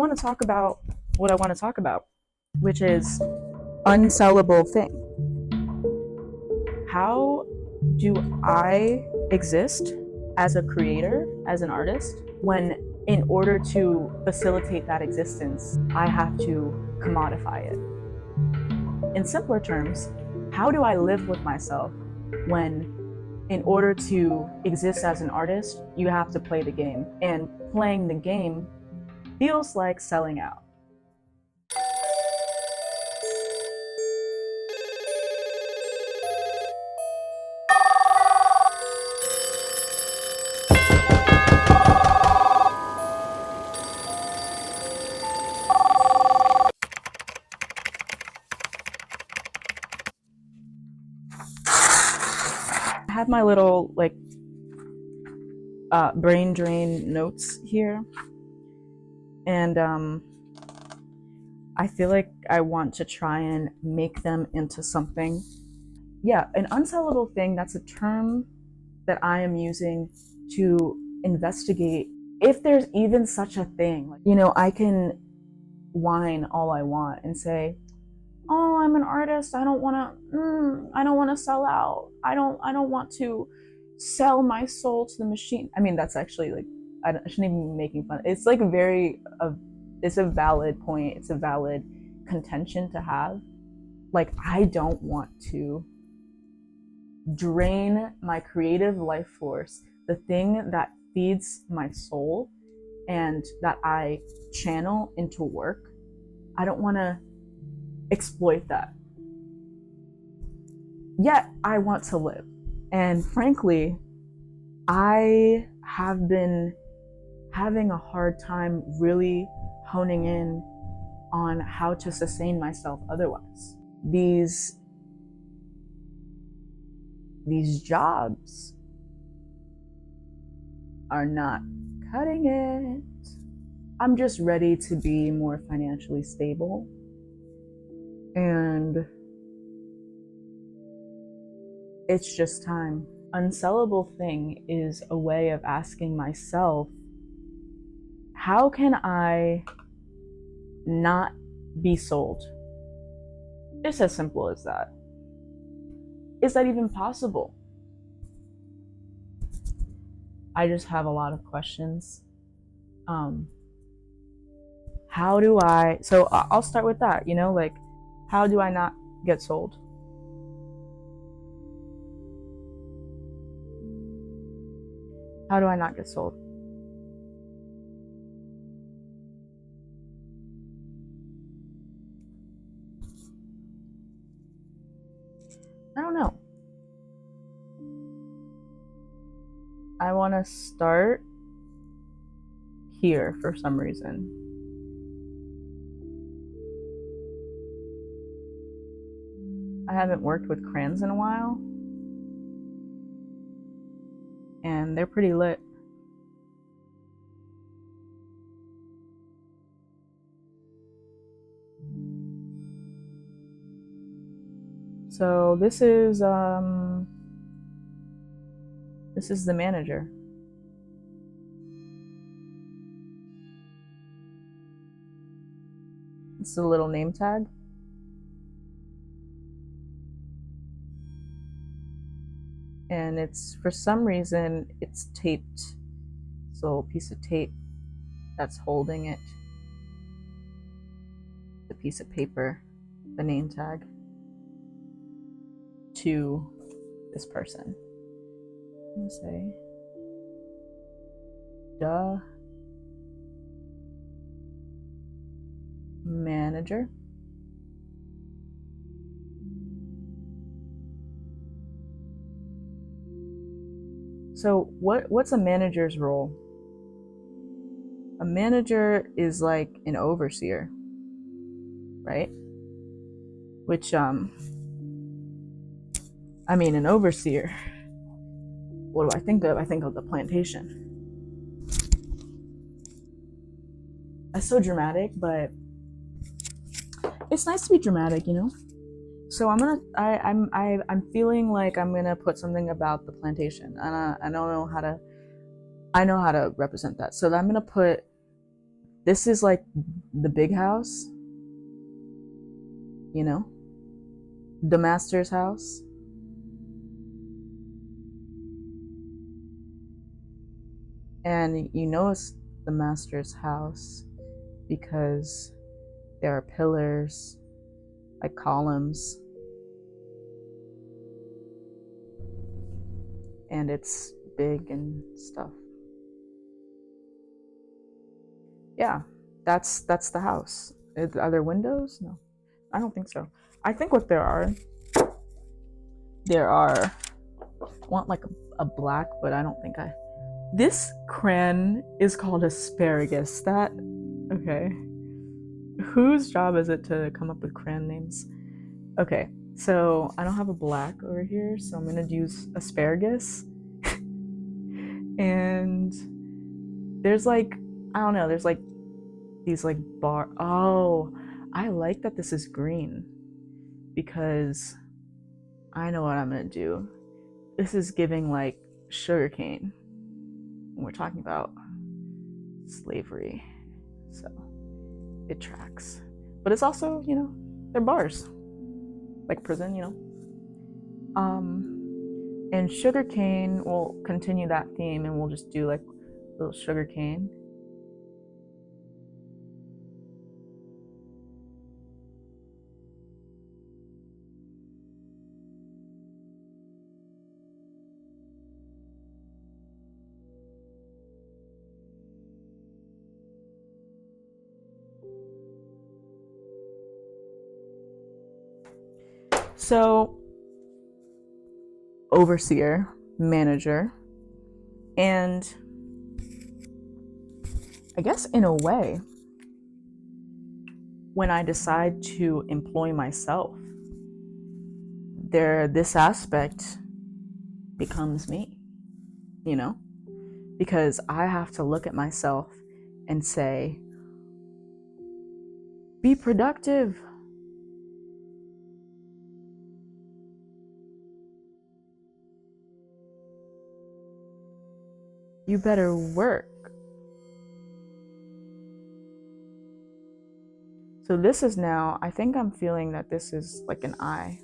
want to talk about what I want to talk about, which is unsellable thing. How do I exist as a creator, as an artist, when in order to facilitate that existence, I have to commodify it? In simpler terms, how do I live with myself when in order to exist as an artist, you have to play the game, and playing the game feels like selling out? I have my little brain drain notes here, and I feel like I want to try and make them into something. Yeah, an unsellable thing, that's a term that I am using to investigate if there's even such a thing. I can whine all I want and say, oh, I'm an artist, I don't want to sell out, I don't want to sell my soul to the machine. I mean, that's actually I shouldn't even be making fun. It's like it's a valid point, it's a valid contention to have. I don't want to drain my creative life force, the thing that feeds my soul and that I channel into work. I don't want to exploit that. Yet I want to live. And frankly, I have been having a hard time really honing in on how to sustain myself otherwise. These jobs are not cutting it. I'm just ready to be more financially stable. And it's just time. Unsellable thing is a way of asking myself, how can I not be sold? It's as simple as that. Is that even possible? I just have a lot of questions. How do I, so I'll start with that, how do I not get sold? How do I not get sold? I don't know. I want to start here for some reason. I haven't worked with crayons in a while, and they're pretty lit. So this is the manager. It's a little name tag. And it's, for some reason, it's taped. It's a little piece of tape that's holding it. The piece of paper, the name tag, to this person. I'm gonna say, the manager. So what's a manager's role? A manager is like an overseer, right? Which an overseer, what do I think of? I think of the plantation. That's so dramatic, but it's nice to be dramatic, So I'm feeling like I'm gonna put something about the plantation, and I don't know how to. I know how to represent that. So I'm gonna put This is like the big house, you know, the master's house. And you know it's the master's house because there are pillars, like columns, and it's big and stuff. Yeah, that's the house. Are there windows? No, I don't think so. I think what there are I want like a black, but I don't think I. This cran is called asparagus. That, okay. Whose job is it to come up with cran names? Okay, so I don't have a black over here, so I'm gonna use asparagus. And there's like, I don't know, there's like these like bar. Oh, I like that this is green because I know what I'm gonna do. This is giving like sugarcane when we're talking about slavery, so it tracks. But it's also, you know, they're bars, like prison, you know. And sugarcane will continue that theme, and we'll just do like little sugarcane. So, overseer, manager, and I guess in a way, when I decide to employ myself, this aspect becomes me, you know? Because I have to look at myself and say, be productive. You better work. So this is now, I think I'm feeling that this is like an I.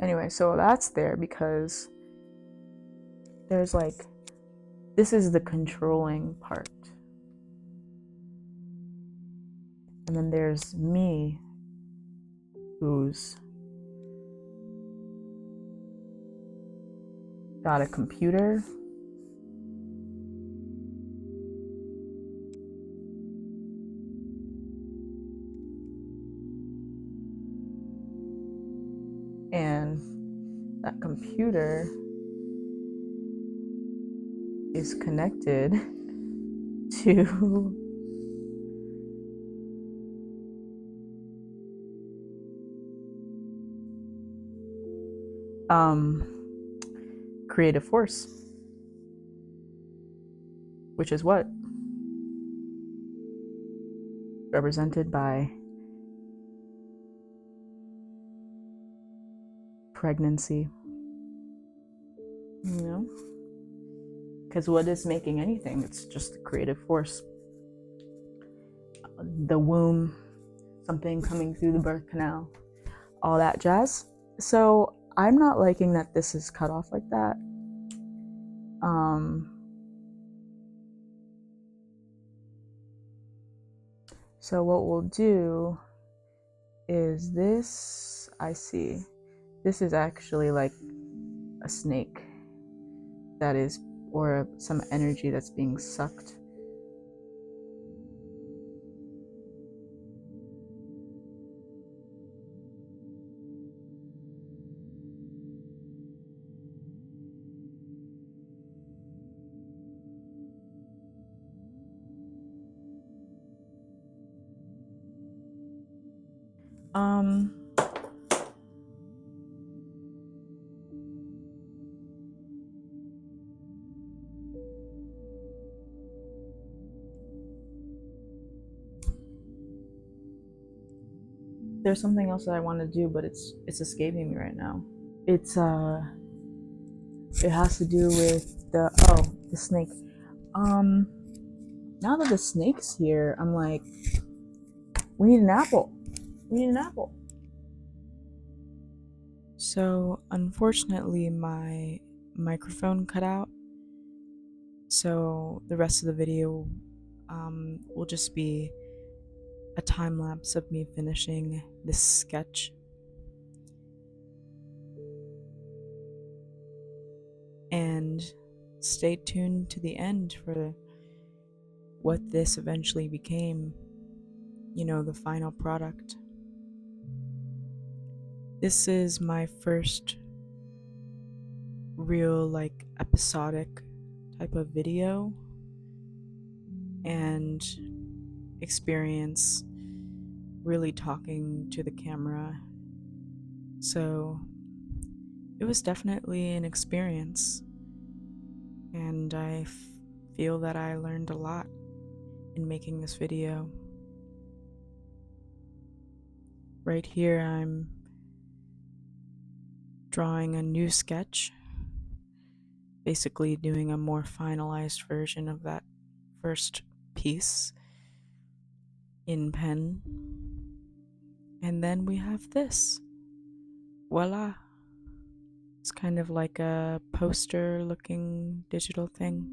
Anyway, so that's there because there's like, this is the controlling part. And then there's me, who's got a computer. And that computer is connected to creative force, which is what? Represented by pregnancy, you know? Because what is making anything? It's just the creative force. The womb, something coming through the birth canal, all that jazz. So I'm not liking that this is cut off like that. So what we'll do is this, I see, this is actually like a snake that is, or some energy that's being sucked. there's something else that I want to do, but it's escaping me right now. It has to do with the snake. Now that the snake's here, I'm like, we need an apple. We need an apple. So unfortunately, my microphone cut out. So the rest of the video will just be a time lapse of me finishing this sketch. And stay tuned to the end for what this eventually became, the final product. This is my first real, episodic type of video and experience really talking to the camera. So it was definitely an experience, and I feel that I learned a lot in making this video. Right here, I'm drawing a new sketch, basically doing a more finalized version of that first piece in pen. And then we have this. Voila! It's kind of like a poster looking digital thing.